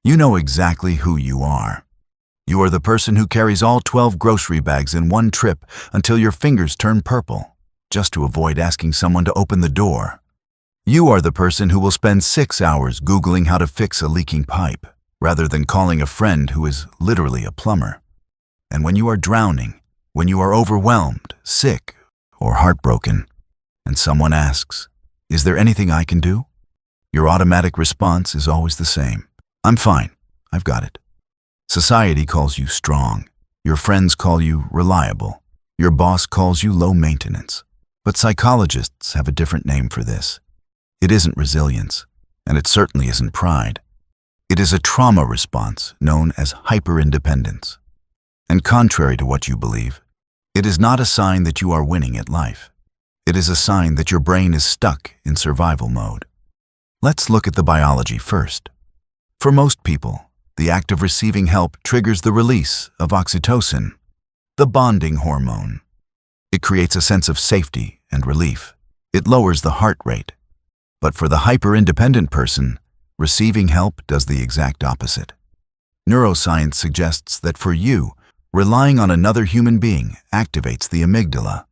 You know exactly who you are. You are the person who carries all 12 grocery bags in one trip until your fingers turn purple, just to avoid asking someone to open the door. You are the person who will spend 6 hours Googling how to fix a leaking pipe, rather than calling a friend who is literally a plumber. And when you are drowning, when you are overwhelmed, sick, or heartbroken, and someone asks, "Is there anything I can do?" your automatic response is always the same. "I'm fine. I've got it." Society calls you strong. Your friends call you reliable. Your boss calls you low maintenance. But psychologists have a different name for this. It isn't resilience, and it certainly isn't pride. It is a trauma response known as hyperindependence. And contrary to what you believe, it is not a sign that you are winning at life. It is a sign that your brain is stuck in survival mode. Let's look at the biology first. For most people, the act of receiving help triggers the release of oxytocin, the bonding hormone. It creates a sense of safety and relief. It lowers the heart rate. But for the hyper-independent person, receiving help does the exact opposite. Neuroscience suggests that for you, relying on another human being activates the amygdala,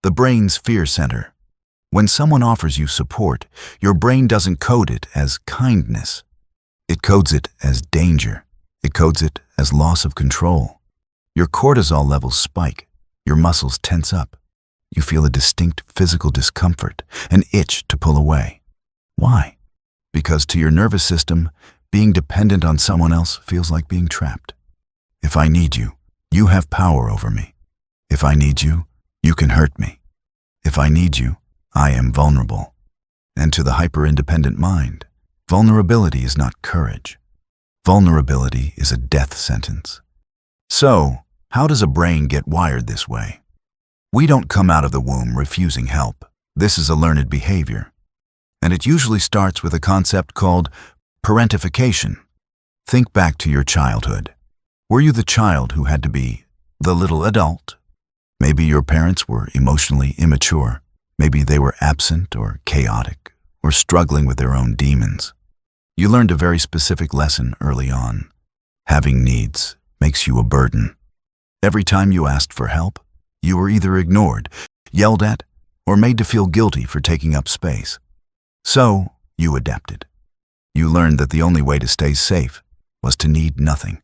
the brain's fear center. When someone offers you support, your brain doesn't code it as kindness. It codes it as danger. It codes it as loss of control. Your cortisol levels spike. Your muscles tense up. You feel a distinct physical discomfort, an itch to pull away. Why? Because to your nervous system, being dependent on someone else feels like being trapped. If I need you, you have power over me. If I need you, you can hurt me. If I need you, I am vulnerable. And to the hyper-independent mind, vulnerability is not courage. Vulnerability is a death sentence. So, how does a brain get wired this way? We don't come out of the womb refusing help. This is a learned behavior. And it usually starts with a concept called parentification. Think back to your childhood. Were you the child who had to be the little adult? Maybe your parents were emotionally immature. Maybe they were absent or chaotic or struggling with their own demons. You learned a very specific lesson early on. Having needs makes you a burden. Every time you asked for help, you were either ignored, yelled at, or made to feel guilty for taking up space. So, you adapted. You learned that the only way to stay safe was to need nothing.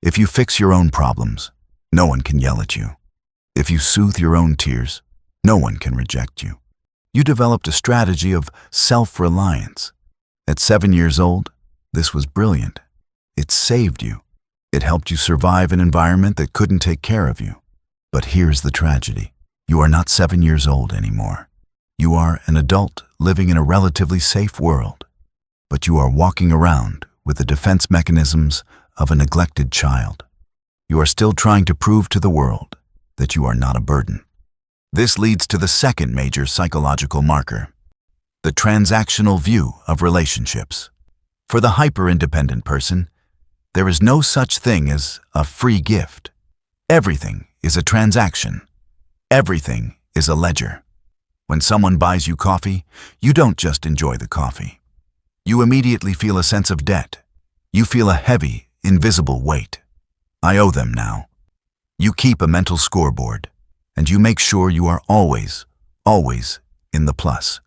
If you fix your own problems, no one can yell at you. If you soothe your own tears, no one can reject you. You developed a strategy of self-reliance. At 7 years old, this was brilliant. It saved you. It helped you survive an environment that couldn't take care of you. But here's the tragedy. You are not 7 years old anymore. You are an adult living in a relatively safe world. But you are walking around with the defense mechanisms of a neglected child. You are still trying to prove to the world that you are not a burden. This leads to the second major psychological marker, the transactional view of relationships. For the hyper-independent person, there is no such thing as a free gift. Everything is a transaction. Everything is a ledger. When someone buys you coffee, you don't just enjoy the coffee. You immediately feel a sense of debt. You feel a heavy, invisible weight. I owe them now. You keep a mental scoreboard, and you make sure you are always in the plus.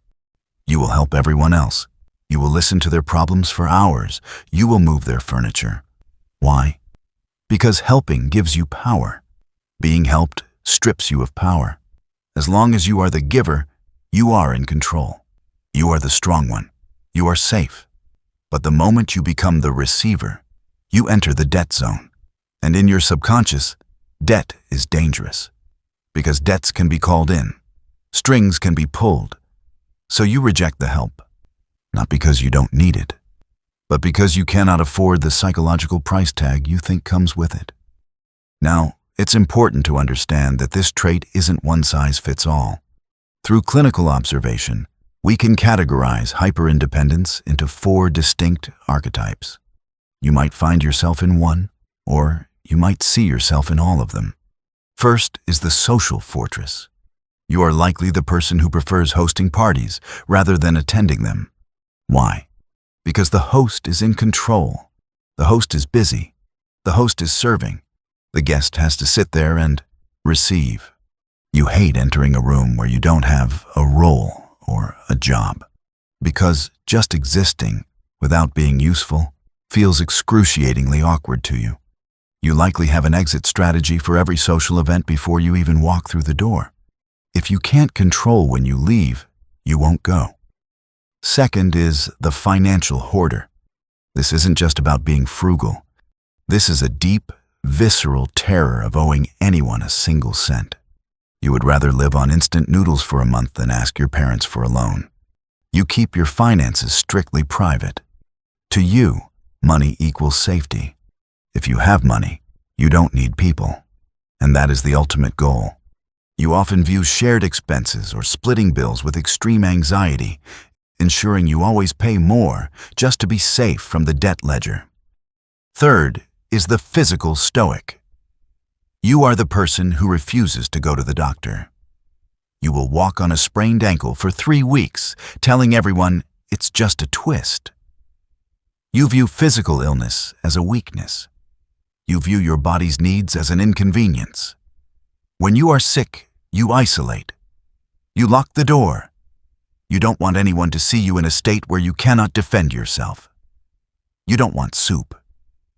You will help everyone else. You will listen to their problems for hours. You will move their furniture. Why? Because helping gives you power. Being helped strips you of power. As long as you are the giver, you are in control. You are the strong one. You are safe. But the moment you become the receiver, you enter the debt zone. And in your subconscious, debt is dangerous. Because debts can be called in. Strings can be pulled. So you reject the help. Not because you don't need it, but because you cannot afford the psychological price tag you think comes with it. Now, it's important to understand that this trait isn't one size fits all. Through clinical observation, we can categorize hyperindependence into 4 distinct archetypes. You might find yourself in one, or you might see yourself in all of them. First is the social fortress. You are likely the person who prefers hosting parties rather than attending them. Why? Because the host is in control. The host is busy. The host is serving. The guest has to sit there and receive. You hate entering a room where you don't have a role or a job, because just existing without being useful feels excruciatingly awkward to you. You likely have an exit strategy for every social event before you even walk through the door. If you can't control when you leave, you won't go. Second is the financial hoarder. This isn't just about being frugal. This is a deep, visceral terror of owing anyone a single cent. You would rather live on instant noodles for a month than ask your parents for a loan. You keep your finances strictly private. To you, money equals safety. If you have money, you don't need people. And that is the ultimate goal. You often view shared expenses or splitting bills with extreme anxiety, ensuring you always pay more just to be safe from the debt ledger. Third is the physical stoic. You are the person who refuses to go to the doctor. You will walk on a sprained ankle for 3 weeks, telling everyone it's just a twist. You view physical illness as a weakness. You view your body's needs as an inconvenience. When you are sick, you isolate. You lock the door. You don't want anyone to see you in a state where you cannot defend yourself. You don't want soup.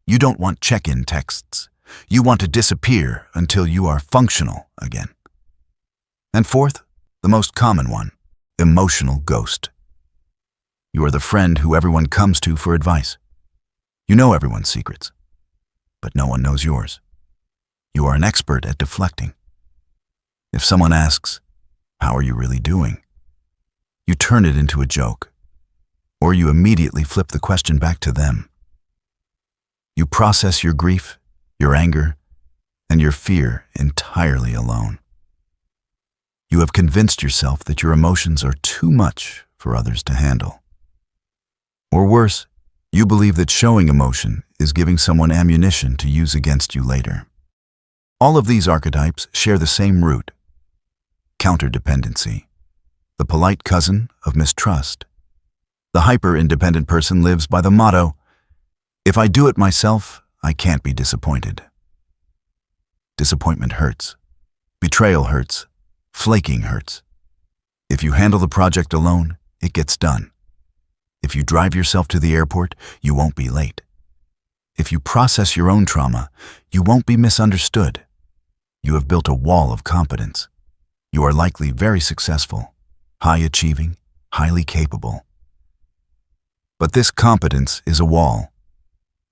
You don't want check-in texts. You want to disappear until you are functional again. And fourth, the most common one, emotional ghost. You are the friend who everyone comes to for advice. You know everyone's secrets, but no one knows yours. You are an expert at deflecting. If someone asks, "How are you really doing?" you turn it into a joke, or you immediately flip the question back to them. You process your grief, your anger, and your fear entirely alone. You have convinced yourself that your emotions are too much for others to handle. Or worse, you believe that showing emotion is giving someone ammunition to use against you later. All of these archetypes share the same root: counterdependency, the polite cousin of mistrust. The hyper-independent person lives by the motto, "If I do it myself, I can't be disappointed." Disappointment hurts. Betrayal hurts. Flaking hurts. If you handle the project alone, it gets done. If you drive yourself to the airport, you won't be late. If you process your own trauma, you won't be misunderstood. You have built a wall of competence. You are likely very successful, high-achieving, highly capable. But this competence is a wall.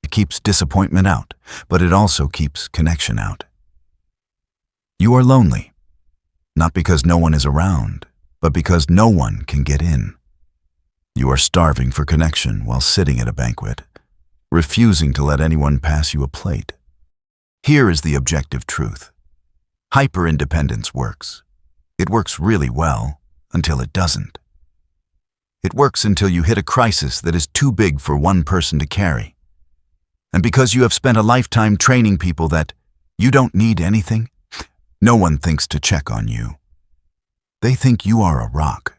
It keeps disappointment out, but it also keeps connection out. You are lonely, not because no one is around, but because no one can get in. You are starving for connection while sitting at a banquet, refusing to let anyone pass you a plate. Here is the objective truth. Hyper-independence works. It works really well until it doesn't. It works until you hit a crisis that is too big for one person to carry. And because you have spent a lifetime training people that you don't need anything, no one thinks to check on you. They think you are a rock.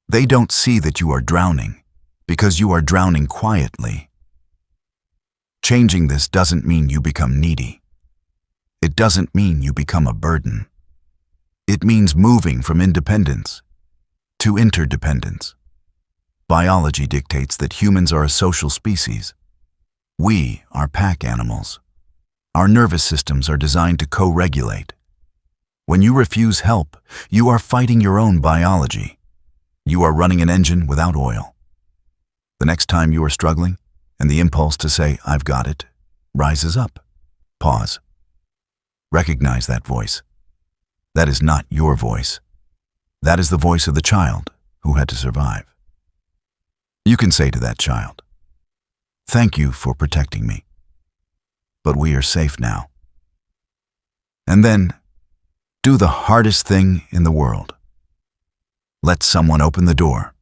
They don't see that you are drowning because you are drowning quietly. Changing this doesn't mean you become needy. It doesn't mean you become a burden. It means moving from independence to interdependence. Biology dictates that humans are a social species. We are pack animals. Our nervous systems are designed to co-regulate. When you refuse help, you are fighting your own biology. You are running an engine without oil. The next time you are struggling, and the impulse to say, "I've got it," rises up. Pause. Recognize that voice. That is not your voice. That is the voice of the child who had to survive. You can say to that child, "Thank you for protecting me, but we are safe now." And then, do the hardest thing in the world. Let someone open the door.